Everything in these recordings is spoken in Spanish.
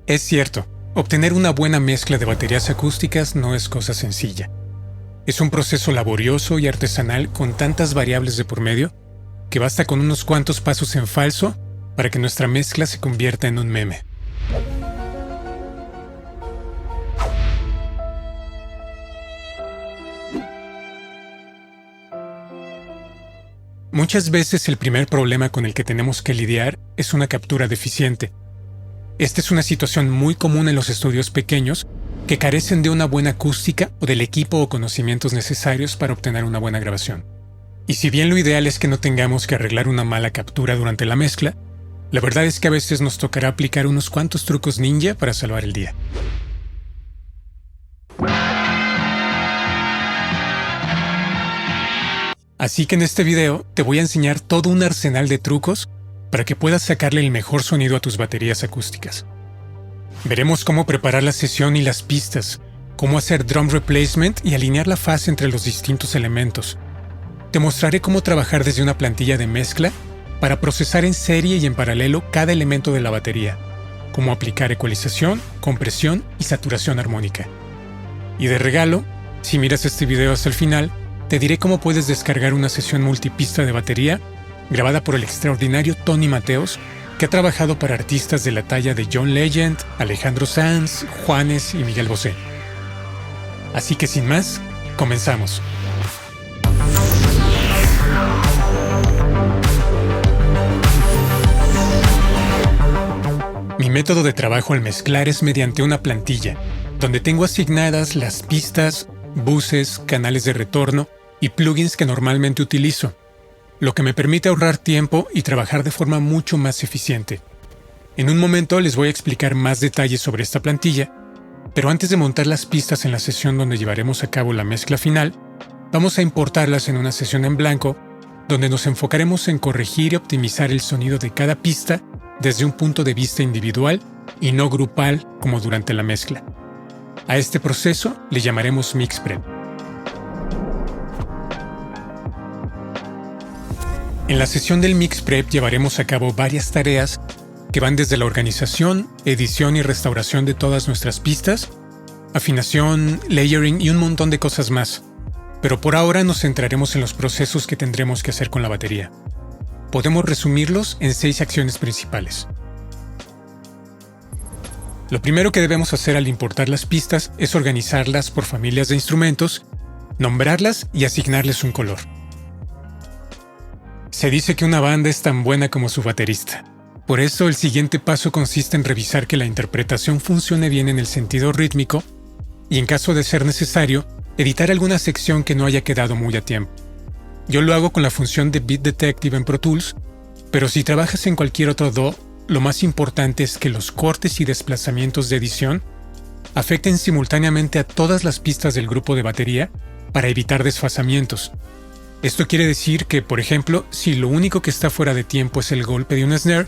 Es cierto, obtener una buena mezcla de baterías acústicas no es cosa sencilla. Es un proceso laborioso y artesanal con tantas variables de por medio que basta con unos cuantos pasos en falso para que nuestra mezcla se convierta en un meme. Muchas veces el primer problema con el que tenemos que lidiar es una captura deficiente. Esta es una situación muy común en los estudios pequeños que carecen de una buena acústica o del equipo o conocimientos necesarios para obtener una buena grabación. Y si bien lo ideal es que no tengamos que arreglar una mala captura durante la mezcla, la verdad es que a veces nos tocará aplicar unos cuantos trucos ninja para salvar el día. Así que en este video te voy a enseñar todo un arsenal de trucos para que puedas sacarle el mejor sonido a tus baterías acústicas. Veremos cómo preparar la sesión y las pistas, cómo hacer drum replacement y alinear la fase entre los distintos elementos. Te mostraré cómo trabajar desde una plantilla de mezcla para procesar en serie y en paralelo cada elemento de la batería, cómo aplicar ecualización, compresión y saturación armónica. Y de regalo, si miras este video hasta el final, te diré cómo puedes descargar una sesión multipista de batería grabada por el extraordinario Tony Mateos, que ha trabajado para artistas de la talla de John Legend, Alejandro Sanz, Juanes y Miguel Bosé. Así que sin más, comenzamos. Mi método de trabajo al mezclar es mediante una plantilla, donde tengo asignadas las pistas, buses, canales de retorno y plugins que normalmente utilizo, lo que me permite ahorrar tiempo y trabajar de forma mucho más eficiente. En un momento les voy a explicar más detalles sobre esta plantilla, pero antes de montar las pistas en la sesión donde llevaremos a cabo la mezcla final, vamos a importarlas en una sesión en blanco, donde nos enfocaremos en corregir y optimizar el sonido de cada pista desde un punto de vista individual y no grupal como durante la mezcla. A este proceso le llamaremos Mix Prep. En la sesión del Mix Prep llevaremos a cabo varias tareas que van desde la organización, edición y restauración de todas nuestras pistas, afinación, layering y un montón de cosas más. Pero por ahora nos centraremos en los procesos que tendremos que hacer con la batería. Podemos resumirlos en 6 acciones principales. Lo primero que debemos hacer al importar las pistas es organizarlas por familias de instrumentos, nombrarlas y asignarles un color. Se dice que una banda es tan buena como su baterista. Por eso el siguiente paso consiste en revisar que la interpretación funcione bien en el sentido rítmico y, en caso de ser necesario, editar alguna sección que no haya quedado muy a tiempo. Yo lo hago con la función de Beat Detective en Pro Tools, pero si trabajas en cualquier otro DAW, lo más importante es que los cortes y desplazamientos de edición afecten simultáneamente a todas las pistas del grupo de batería para evitar desfasamientos. Esto quiere decir que, por ejemplo, si lo único que está fuera de tiempo es el golpe de un snare,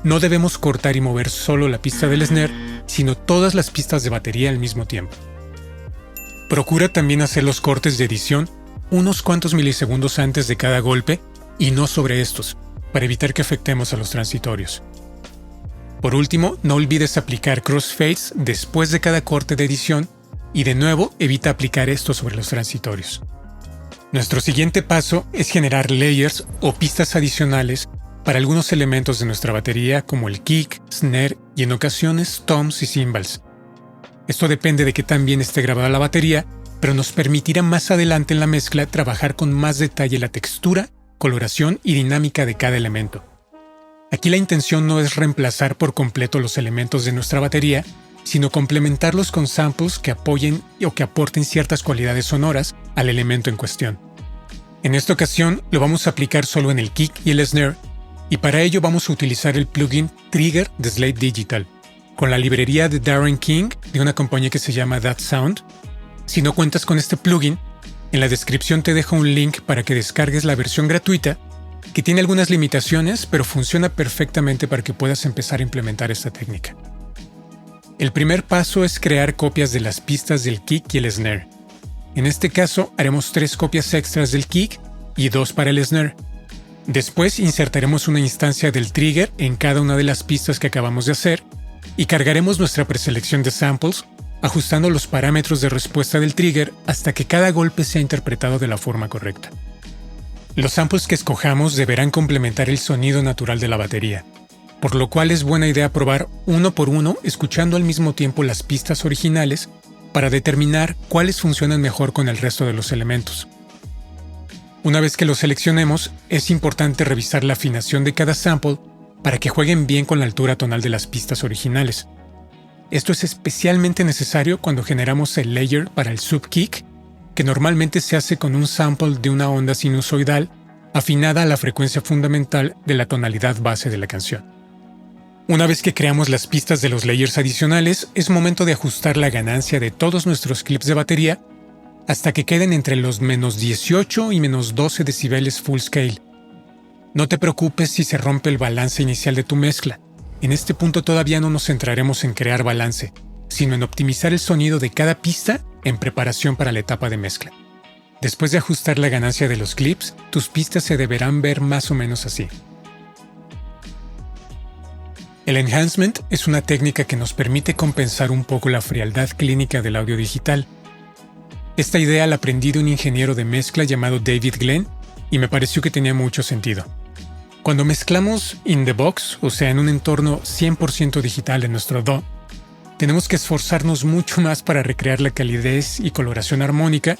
no debemos cortar y mover solo la pista del snare, sino todas las pistas de batería al mismo tiempo. Procura también hacer los cortes de edición unos cuantos milisegundos antes de cada golpe y no sobre estos, para evitar que afectemos a los transitorios. Por último, no olvides aplicar crossfades después de cada corte de edición y de nuevo evita aplicar esto sobre los transitorios. Nuestro siguiente paso es generar layers o pistas adicionales para algunos elementos de nuestra batería como el kick, snare y en ocasiones toms y cymbals. Esto depende de qué tan bien esté grabada la batería, pero nos permitirá más adelante en la mezcla trabajar con más detalle la textura, coloración y dinámica de cada elemento. Aquí la intención no es reemplazar por completo los elementos de nuestra batería, sino complementarlos con samples que apoyen o que aporten ciertas cualidades sonoras al elemento en cuestión. En esta ocasión lo vamos a aplicar solo en el kick y el snare, y para ello vamos a utilizar el plugin Trigger de Slate Digital, con la librería de Darren King de una compañía que se llama That Sound. Si no cuentas con este plugin, en la descripción te dejo un link para que descargues la versión gratuita, que tiene algunas limitaciones, pero funciona perfectamente para que puedas empezar a implementar esta técnica. El primer paso es crear copias de las pistas del kick y el snare. En este caso, haremos 3 copias extras del kick y 2 para el snare. Después insertaremos una instancia del trigger en cada una de las pistas que acabamos de hacer y cargaremos nuestra preselección de samples, ajustando los parámetros de respuesta del trigger hasta que cada golpe sea interpretado de la forma correcta. Los samples que escojamos deberán complementar el sonido natural de la batería, por lo cual es buena idea probar uno por uno escuchando al mismo tiempo las pistas originales para determinar cuáles funcionan mejor con el resto de los elementos. Una vez que los seleccionemos, es importante revisar la afinación de cada sample para que jueguen bien con la altura tonal de las pistas originales. Esto es especialmente necesario cuando generamos el layer para el sub-kick, que normalmente se hace con un sample de una onda sinusoidal afinada a la frecuencia fundamental de la tonalidad base de la canción. Una vez que creamos las pistas de los layers adicionales, es momento de ajustar la ganancia de todos nuestros clips de batería hasta que queden entre los -18 y -12 decibeles full scale. No te preocupes si se rompe el balance inicial de tu mezcla. En este punto todavía no nos centraremos en crear balance, sino en optimizar el sonido de cada pista en preparación para la etapa de mezcla. Después de ajustar la ganancia de los clips, tus pistas se deberán ver más o menos así. El enhancement es una técnica que nos permite compensar un poco la frialdad clínica del audio digital. Esta idea la aprendí de un ingeniero de mezcla llamado David Glenn y me pareció que tenía mucho sentido. Cuando mezclamos in the box, o sea, en un entorno 100% digital en nuestro DAW, tenemos que esforzarnos mucho más para recrear la calidez y coloración armónica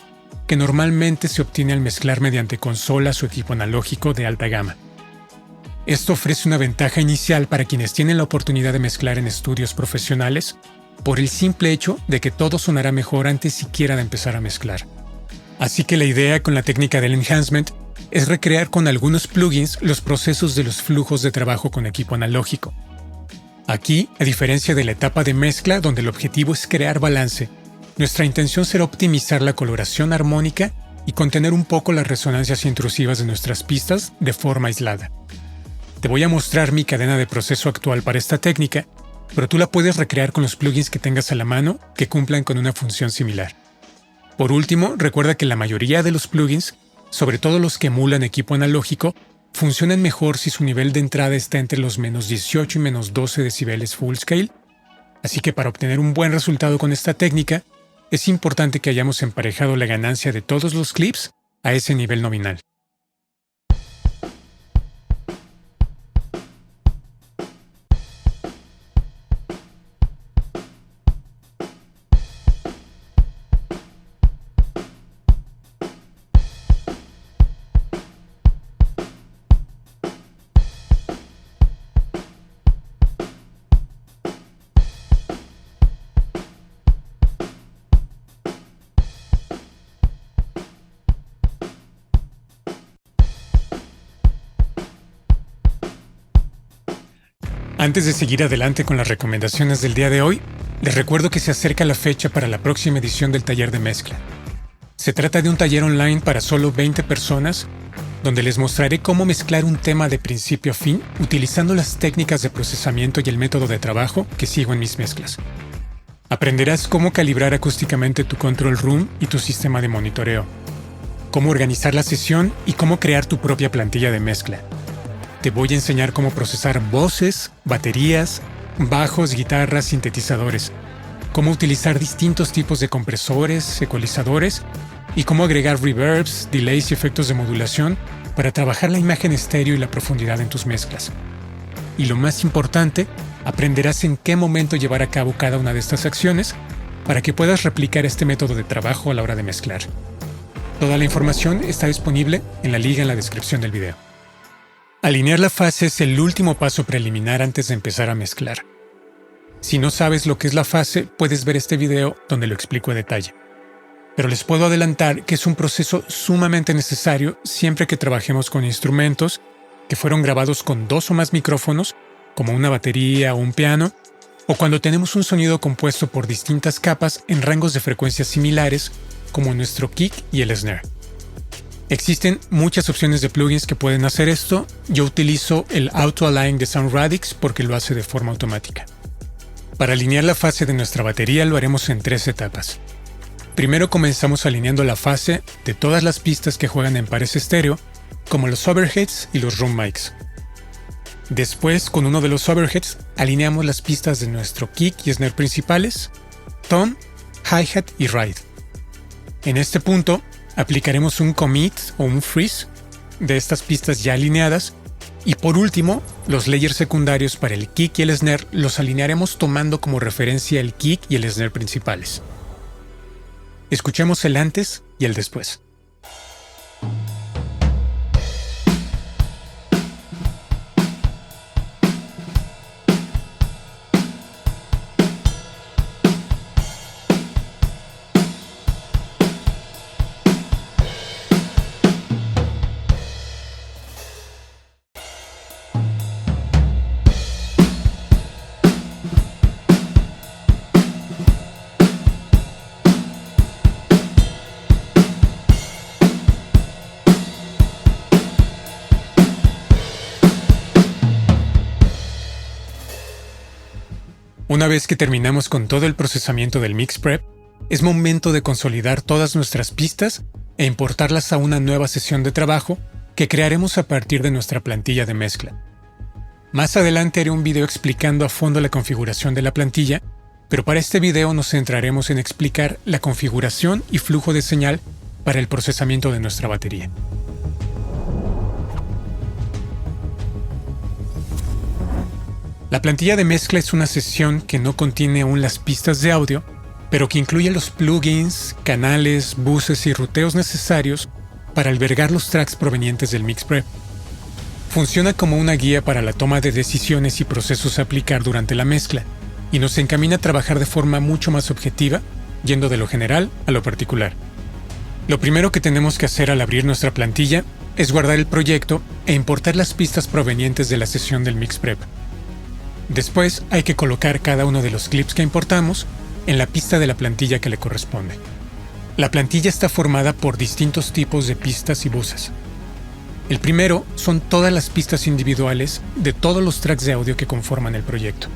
que normalmente se obtiene al mezclar mediante consolas o equipo analógico de alta gama. Esto ofrece una ventaja inicial para quienes tienen la oportunidad de mezclar en estudios profesionales por el simple hecho de que todo sonará mejor antes siquiera de empezar a mezclar. Así que la idea con la técnica del enhancement es recrear con algunos plugins los procesos de los flujos de trabajo con equipo analógico. Aquí, a diferencia de la etapa de mezcla donde el objetivo es crear balance, nuestra intención será optimizar la coloración armónica y contener un poco las resonancias intrusivas de nuestras pistas de forma aislada. Te voy a mostrar mi cadena de proceso actual para esta técnica, pero tú la puedes recrear con los plugins que tengas a la mano que cumplan con una función similar. Por último, recuerda que la mayoría de los plugins, sobre todo los que emulan equipo analógico, funcionan mejor si su nivel de entrada está entre los -18 y -12 decibeles full scale, así que para obtener un buen resultado con esta técnica, es importante que hayamos emparejado la ganancia de todos los clips a ese nivel nominal. Antes de seguir adelante con las recomendaciones del día de hoy, les recuerdo que se acerca la fecha para la próxima edición del taller de mezcla. Se trata de un taller online para solo 20 personas, donde les mostraré cómo mezclar un tema de principio a fin utilizando las técnicas de procesamiento y el método de trabajo que sigo en mis mezclas. Aprenderás cómo calibrar acústicamente tu control room y tu sistema de monitoreo, cómo organizar la sesión y cómo crear tu propia plantilla de mezcla. Te voy a enseñar cómo procesar voces, baterías, bajos, guitarras, sintetizadores, cómo utilizar distintos tipos de compresores, ecualizadores y cómo agregar reverbs, delays y efectos de modulación para trabajar la imagen estéreo y la profundidad en tus mezclas. Y lo más importante, aprenderás en qué momento llevar a cabo cada una de estas acciones para que puedas replicar este método de trabajo a la hora de mezclar. Toda la información está disponible en la liga en la descripción del video. Alinear la fase es el último paso preliminar antes de empezar a mezclar. Si no sabes lo que es la fase, puedes ver este video donde lo explico a detalle. Pero les puedo adelantar que es un proceso sumamente necesario siempre que trabajemos con instrumentos que fueron grabados con 2 o más micrófonos, como una batería o un piano, o cuando tenemos un sonido compuesto por distintas capas en rangos de frecuencias similares, como nuestro kick y el snare. Existen muchas opciones de plugins que pueden hacer esto. Yo utilizo el Auto Align de Sound Radix porque lo hace de forma automática. Para alinear la fase de nuestra batería lo haremos en 3 etapas. Primero comenzamos alineando la fase de todas las pistas que juegan en pares estéreo, como los overheads y los room mics. Después, con uno de los overheads, alineamos las pistas de nuestro kick y snare principales, tom, hi-hat y ride. En este punto, aplicaremos un commit o un freeze de estas pistas ya alineadas y por último, los layers secundarios para el kick y el snare los alinearemos tomando como referencia el kick y el snare principales. Escuchemos el antes y el después. Una vez que terminamos con todo el procesamiento del mix prep, es momento de consolidar todas nuestras pistas e importarlas a una nueva sesión de trabajo que crearemos a partir de nuestra plantilla de mezcla. Más adelante haré un video explicando a fondo la configuración de la plantilla, pero para este video nos centraremos en explicar la configuración y flujo de señal para el procesamiento de nuestra batería. La plantilla de mezcla es una sesión que no contiene aún las pistas de audio, pero que incluye los plugins, canales, buses y ruteos necesarios para albergar los tracks provenientes del mix prep. Funciona como una guía para la toma de decisiones y procesos a aplicar durante la mezcla, y nos encamina a trabajar de forma mucho más objetiva, yendo de lo general a lo particular. Lo primero que tenemos que hacer al abrir nuestra plantilla es guardar el proyecto e importar las pistas provenientes de la sesión del mix prep. Después hay que colocar cada uno de los clips que importamos en la pista de la plantilla que le corresponde. La plantilla está formada por distintos tipos de pistas y buses. El primero son todas las pistas individuales de todos los tracks de audio que conforman el proyecto.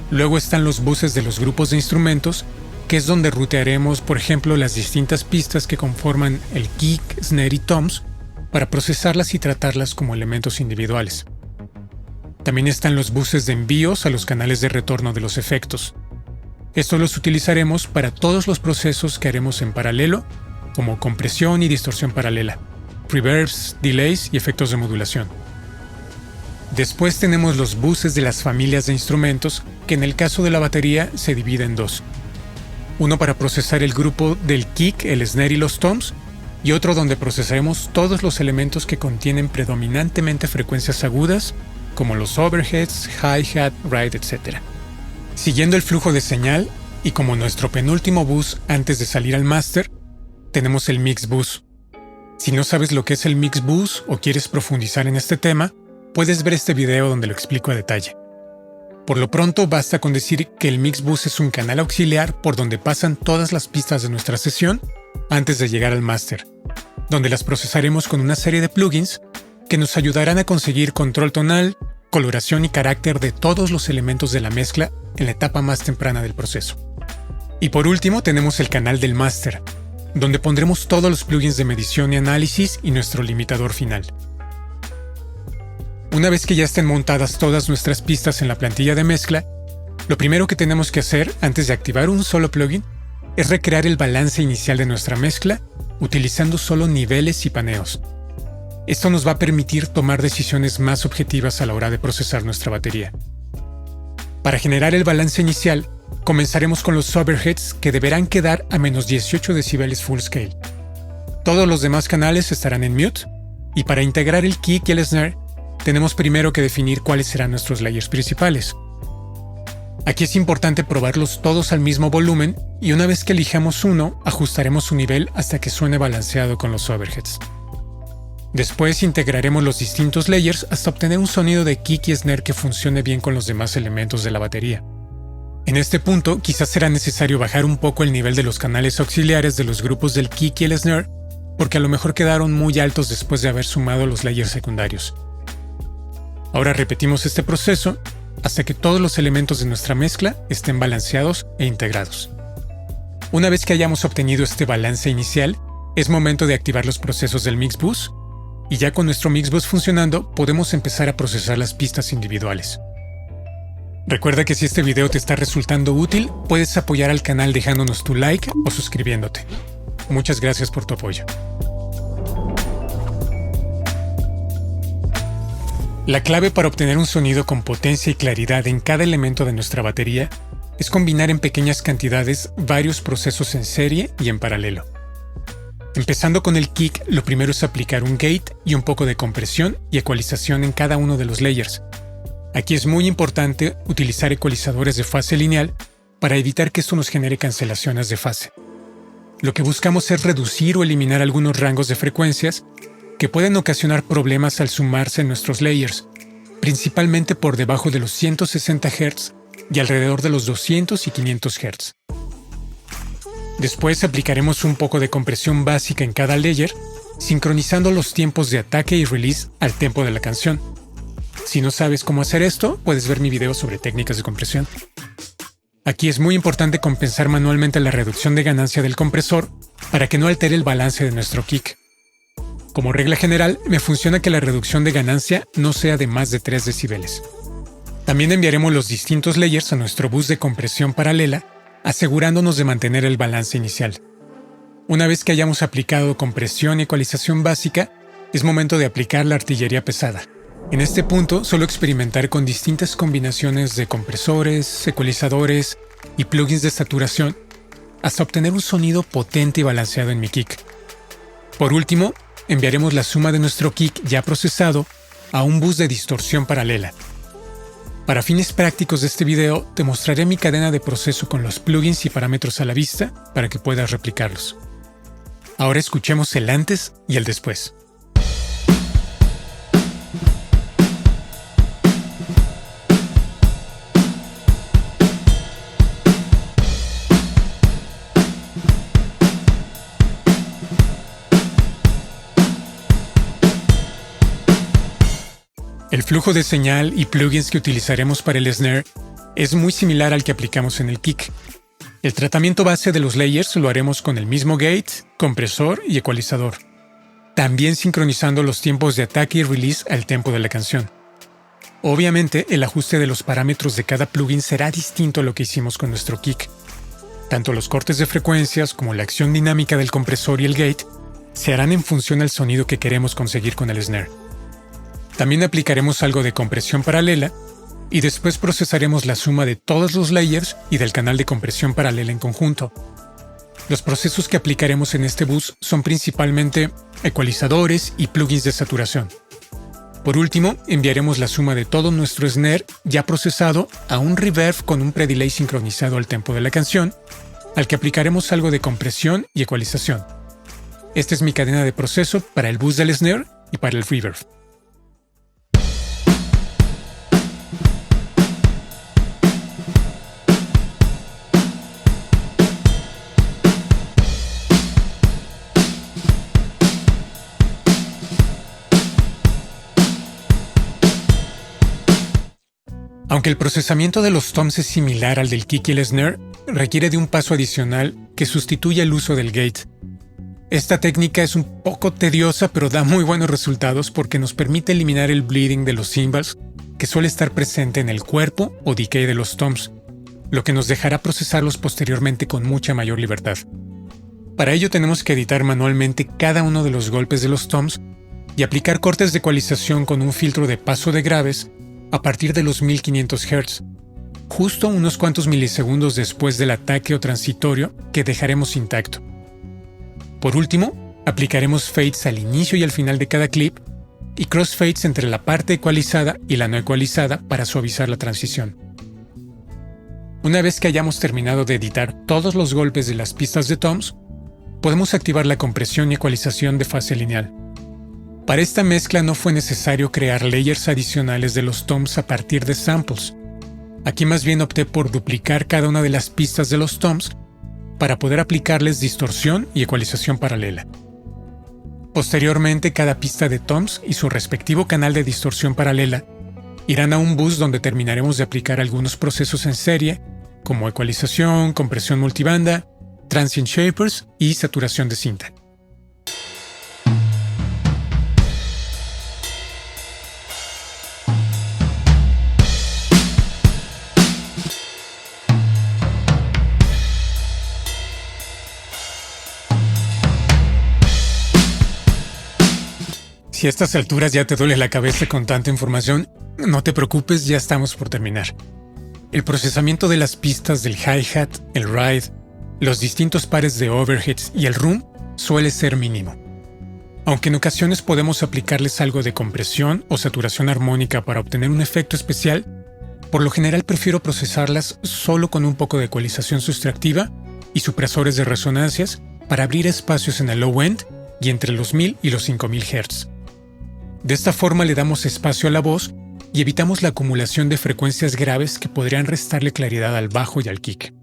Luego están los buses de los grupos de instrumentos, que es donde rutearemos, por ejemplo, las distintas pistas que conforman el kick, snare y toms para procesarlas y tratarlas como elementos individuales. También están los buses de envíos a los canales de retorno de los efectos. Estos los utilizaremos para todos los procesos que haremos en paralelo, como compresión y distorsión paralela, reverbs, delays y efectos de modulación. Después tenemos los buses de las familias de instrumentos, que en el caso de la batería se divide en dos. Uno para procesar el grupo del kick, el snare y los toms, y otro donde procesaremos todos los elementos que contienen predominantemente frecuencias agudas, como los overheads, hi-hat, ride, etc. Siguiendo el flujo de señal, y como nuestro penúltimo bus antes de salir al máster, tenemos el mix bus. Si no sabes lo que es el mix bus o quieres profundizar en este tema, puedes ver este video donde lo explico a detalle. Por lo pronto basta con decir que el mix bus es un canal auxiliar por donde pasan todas las pistas de nuestra sesión antes de llegar al máster, donde las procesaremos con una serie de plugins que nos ayudarán a conseguir control tonal, coloración y carácter de todos los elementos de la mezcla en la etapa más temprana del proceso. Y por último tenemos el canal del máster, donde pondremos todos los plugins de medición y análisis y nuestro limitador final. Una vez que ya estén montadas todas nuestras pistas en la plantilla de mezcla, lo primero que tenemos que hacer antes de activar un solo plugin es recrear el balance inicial de nuestra mezcla utilizando solo niveles y paneos. Esto nos va a permitir tomar decisiones más objetivas a la hora de procesar nuestra batería. Para generar el balance inicial, comenzaremos con los overheads que deberán quedar a menos 18 decibeles full scale. Todos los demás canales estarán en mute, y para integrar el kick y el snare, tenemos primero que definir cuáles serán nuestros layers principales. Aquí es importante probarlos todos al mismo volumen, y una vez que elijamos uno, ajustaremos su nivel hasta que suene balanceado con los overheads. Después integraremos los distintos layers hasta obtener un sonido de kick y snare que funcione bien con los demás elementos de la batería. En este punto, quizás será necesario bajar un poco el nivel de los canales auxiliares de los grupos del kick y el snare, porque a lo mejor quedaron muy altos después de haber sumado los layers secundarios. Ahora repetimos este proceso hasta que todos los elementos de nuestra mezcla estén balanceados e integrados. Una vez que hayamos obtenido este balance inicial, es momento de activar los procesos del mix bus Y ya con nuestro Mixbus funcionando, podemos empezar a procesar las pistas individuales. Recuerda que si este video te está resultando útil, puedes apoyar al canal dejándonos tu like o suscribiéndote. Muchas gracias por tu apoyo. La clave para obtener un sonido con potencia y claridad en cada elemento de nuestra batería es combinar en pequeñas cantidades varios procesos en serie y en paralelo. Empezando con el kick, lo primero es aplicar un gate y un poco de compresión y ecualización en cada uno de los layers. Aquí es muy importante utilizar ecualizadores de fase lineal para evitar que esto nos genere cancelaciones de fase. Lo que buscamos es reducir o eliminar algunos rangos de frecuencias que pueden ocasionar problemas al sumarse en nuestros layers, principalmente por debajo de los 160 Hz y alrededor de los 200 y 500 Hz. Después aplicaremos un poco de compresión básica en cada layer, sincronizando los tiempos de ataque y release al tempo de la canción. Si no sabes cómo hacer esto, puedes ver mi video sobre técnicas de compresión. Aquí es muy importante compensar manualmente la reducción de ganancia del compresor para que no altere el balance de nuestro kick. Como regla general, me funciona que la reducción de ganancia no sea de más de 3 decibeles. También enviaremos los distintos layers a nuestro bus de compresión paralela, asegurándonos de mantener el balance inicial. Una vez que hayamos aplicado compresión y ecualización básica, es momento de aplicar la artillería pesada. En este punto, suelo experimentar con distintas combinaciones de compresores, ecualizadores y plugins de saturación, hasta obtener un sonido potente y balanceado en mi kick. Por último, enviaremos la suma de nuestro kick ya procesado a un bus de distorsión paralela. Para fines prácticos de este video, te mostraré mi cadena de proceso con los plugins y parámetros a la vista para que puedas replicarlos. Ahora escuchemos el antes y el después. El flujo de señal y plugins que utilizaremos para el snare es muy similar al que aplicamos en el kick. El tratamiento base de los layers lo haremos con el mismo gate, compresor y ecualizador, también sincronizando los tiempos de ataque y release al tempo de la canción. Obviamente, el ajuste de los parámetros de cada plugin será distinto a lo que hicimos con nuestro kick. Tanto los cortes de frecuencias como la acción dinámica del compresor y el gate se harán en función al sonido que queremos conseguir con el snare. También aplicaremos algo de compresión paralela y después procesaremos la suma de todos los layers y del canal de compresión paralela en conjunto. Los procesos que aplicaremos en este bus son principalmente ecualizadores y plugins de saturación. Por último, enviaremos la suma de todo nuestro snare ya procesado a un reverb con un predelay sincronizado al tempo de la canción, al que aplicaremos algo de compresión y ecualización. Esta es mi cadena de proceso para el bus del snare y para el reverb. Aunque el procesamiento de los toms es similar al del kick y el snare, requiere de un paso adicional que sustituye el uso del gate. Esta técnica es un poco tediosa, pero da muy buenos resultados porque nos permite eliminar el bleeding de los cymbals que suele estar presente en el cuerpo o decay de los toms, lo que nos dejará procesarlos posteriormente con mucha mayor libertad. Para ello tenemos que editar manualmente cada uno de los golpes de los toms y aplicar cortes de ecualización con un filtro de paso de graves a partir de los 1500 Hz, justo unos cuantos milisegundos después del ataque o transitorio que dejaremos intacto. Por último, aplicaremos fades al inicio y al final de cada clip y crossfades entre la parte ecualizada y la no ecualizada para suavizar la transición. Una vez que hayamos terminado de editar todos los golpes de las pistas de toms, podemos activar la compresión y ecualización de fase lineal. Para esta mezcla no fue necesario crear layers adicionales de los toms a partir de samples. Aquí más bien opté por duplicar cada una de las pistas de los toms para poder aplicarles distorsión y ecualización paralela. Posteriormente, cada pista de toms y su respectivo canal de distorsión paralela irán a un bus donde terminaremos de aplicar algunos procesos en serie, como ecualización, compresión multibanda, transient shapers y saturación de cinta. Si a estas alturas ya te duele la cabeza con tanta información, no te preocupes, ya estamos por terminar. El procesamiento de las pistas del hi-hat, el ride, los distintos pares de overheads y el room suele ser mínimo. Aunque en ocasiones podemos aplicarles algo de compresión o saturación armónica para obtener un efecto especial, por lo general prefiero procesarlas solo con un poco de ecualización sustractiva y supresores de resonancias para abrir espacios en el low end y entre los 1000 y los 5000 Hz. De esta forma le damos espacio a la voz y evitamos la acumulación de frecuencias graves que podrían restarle claridad al bajo y al kick.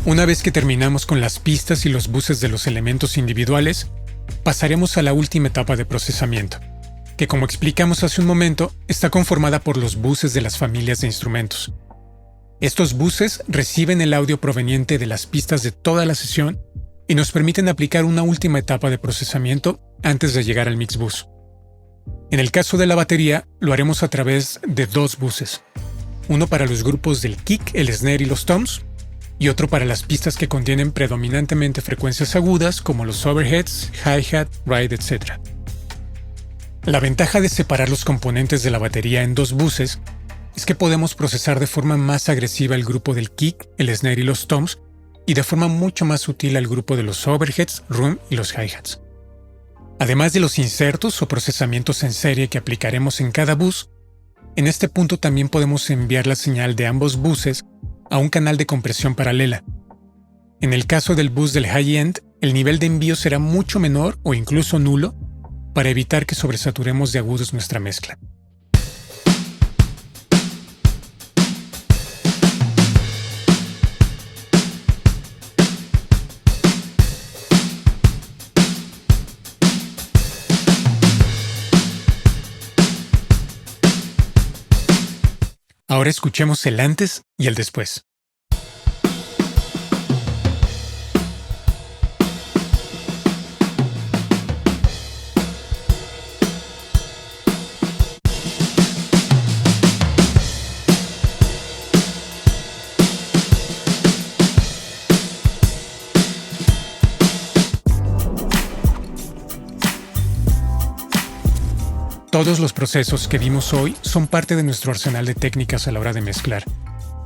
Una vez que terminamos con las pistas y los buses de los elementos individuales, pasaremos a la última etapa de procesamiento, que como explicamos hace un momento, está conformada por los buses de las familias de instrumentos. Estos buses reciben el audio proveniente de las pistas de toda la sesión y nos permiten aplicar una última etapa de procesamiento antes de llegar al mix bus. En el caso de la batería, lo haremos a través de dos buses, uno para los grupos del kick, el snare y los toms, y otro para las pistas que contienen predominantemente frecuencias agudas como los overheads, hi-hat, ride, etc. La ventaja de separar los componentes de la batería en dos buses es que podemos procesar de forma más agresiva el grupo del kick, el snare y los toms, y de forma mucho más sutil al grupo de los overheads, room y los hi-hats. Además de los insertos o procesamientos en serie que aplicaremos en cada bus, en este punto también podemos enviar la señal de ambos buses a un canal de compresión paralela. En el caso del bus del high-end, el nivel de envío será mucho menor o incluso nulo para evitar que sobresaturemos de agudos nuestra mezcla. Ahora escuchemos el antes y el después. Todos los procesos que vimos hoy son parte de nuestro arsenal de técnicas a la hora de mezclar,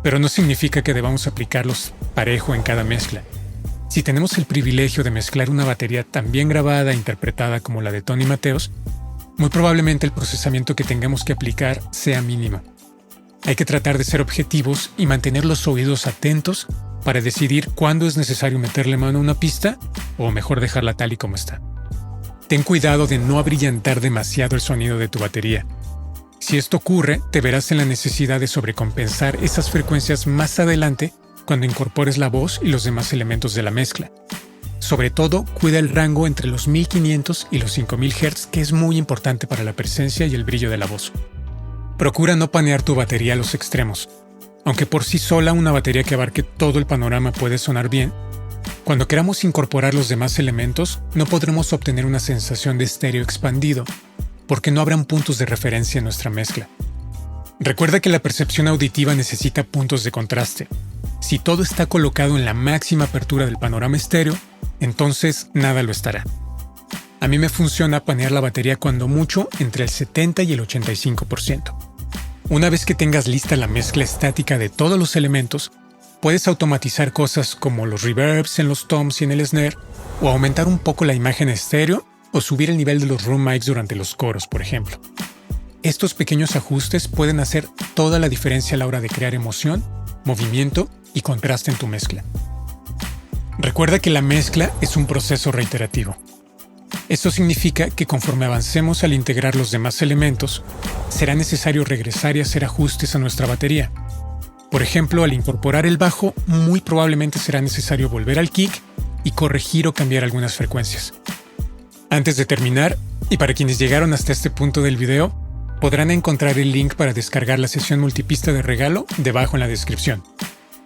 pero no significa que debamos aplicarlos parejo en cada mezcla. Si tenemos el privilegio de mezclar una batería tan bien grabada e interpretada como la de Tony Mateos, muy probablemente el procesamiento que tengamos que aplicar sea mínimo. Hay que tratar de ser objetivos y mantener los oídos atentos para decidir cuándo es necesario meterle mano a una pista o mejor dejarla tal y como está. Ten cuidado de no abrillantar demasiado el sonido de tu batería. Si esto ocurre, te verás en la necesidad de sobrecompensar esas frecuencias más adelante cuando incorpores la voz y los demás elementos de la mezcla. Sobre todo, cuida el rango entre los 1500 y los 5000 Hz, que es muy importante para la presencia y el brillo de la voz. Procura no panear tu batería a los extremos. Aunque por sí sola una batería que abarque todo el panorama puede sonar bien, cuando queramos incorporar los demás elementos, no podremos obtener una sensación de estéreo expandido, porque no habrán puntos de referencia en nuestra mezcla. Recuerda que la percepción auditiva necesita puntos de contraste. Si todo está colocado en la máxima apertura del panorama estéreo, entonces nada lo estará. A mí me funciona panear la batería cuando mucho entre el 70 y el 85%. Una vez que tengas lista la mezcla estática de todos los elementos, puedes automatizar cosas como los reverbs en los toms y en el snare, o aumentar un poco la imagen estéreo, o subir el nivel de los room mics durante los coros, por ejemplo. Estos pequeños ajustes pueden hacer toda la diferencia a la hora de crear emoción, movimiento y contraste en tu mezcla. Recuerda que la mezcla es un proceso reiterativo. Esto significa que conforme avancemos al integrar los demás elementos, será necesario regresar y hacer ajustes a nuestra batería. Por ejemplo, al incorporar el bajo, muy probablemente será necesario volver al kick y corregir o cambiar algunas frecuencias. Antes de terminar, y para quienes llegaron hasta este punto del video, podrán encontrar el link para descargar la sesión multipista de regalo debajo en la descripción.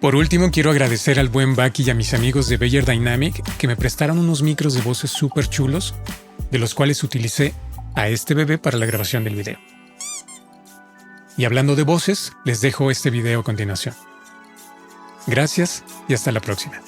Por último, quiero agradecer al buen Bucky y a mis amigos de Beyer Dynamic que me prestaron unos micros de voces súper chulos, de los cuales utilicé a este bebé para la grabación del video. Y hablando de voces, les dejo este video a continuación. Gracias y hasta la próxima.